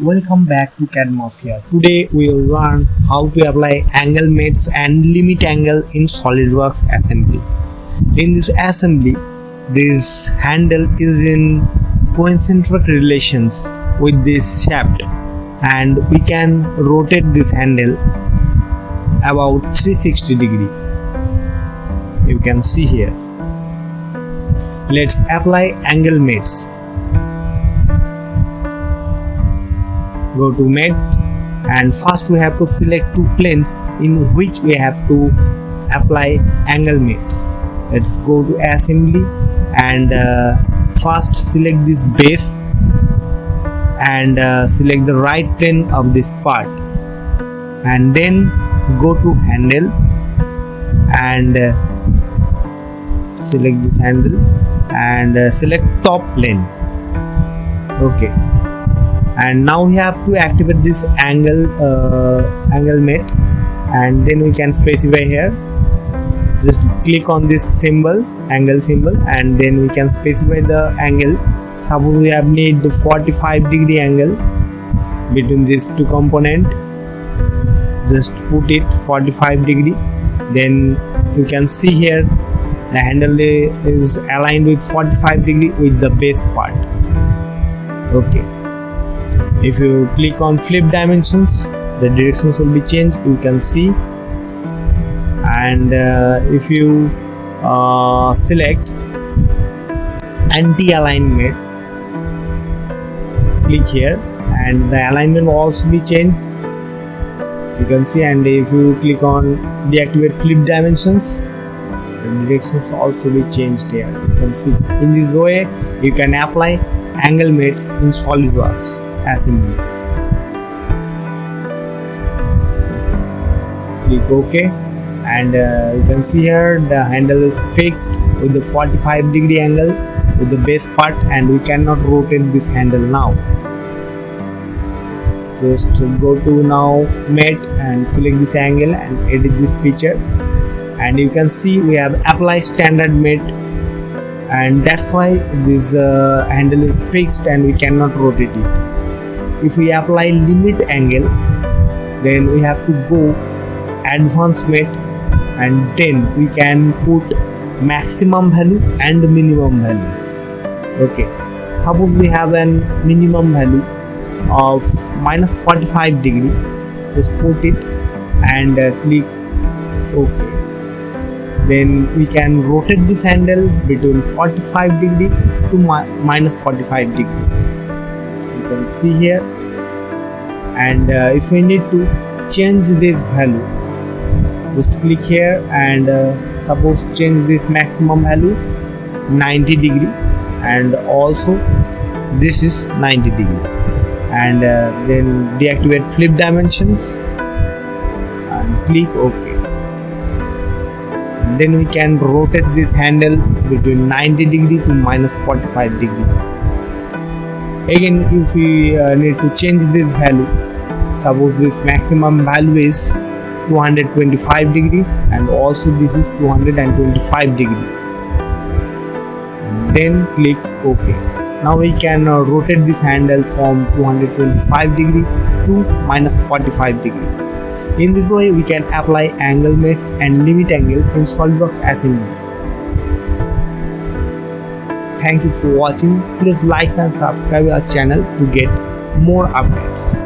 Welcome back to CAD MAFIA. Today we will learn how to apply angle mates and limit angle in SolidWorks Assembly. In this assembly, this handle is in concentric relations with this shaft, and we can rotate this handle about 360 degree. You can see here. Let's apply angle mates. Go to mate, and first we have to select two planes in which we have to apply angle mates. Let's go to assembly and first select this base and select the right plane of this part, and then go to handle and select this handle and select top plane. Okay, and now we have to activate this angle mate, and then we can specify here. Just click on this symbol, angle symbol, and then we can specify the angle. Suppose we have need the 45 degree angle between these two components. Just put it 45 degree. Then you can see here the handle is aligned with 45 degree with the base part. Okay. If you click on flip dimensions, the directions will be changed. You can see, and if you select anti-alignment, click here, and the alignment will also be changed. You can see, and if you click on deactivate flip dimensions, the directions will also be changed here. You can see. In this way, you can apply angle mates in SolidWorks Assembly. Click OK, and you can see here the handle is fixed with the 45 degree angle with the base part, and we cannot rotate this handle now. Just go to now mate and select this angle and edit this picture, and you can see we have applied standard mate, and that's why this handle is fixed and we cannot rotate it. If we apply limit angle, then we have to go advanced mate, and then we can put maximum value and minimum value. Okay, suppose we have an minimum value of minus 45 degree. Just put it and click OK. Then we can rotate this handle between 45 degree to minus 45 degree. You can see here, and if we need to change this value, just click here and suppose change this maximum value 90 degree, and also this is 90 degree, and then deactivate flip dimensions and click OK. And then we can rotate this handle between 90 degree to minus 45 degree. Again, if we need to change this value, suppose this maximum value is 225 degree, and also this is 225 degree, and then click OK. Now we can rotate this handle from 225 degree to minus 45 degree. In this way, we can apply angle mates and limit angle in SolidWorks Assembly. Thank you for watching. Please like and subscribe our channel to get more updates.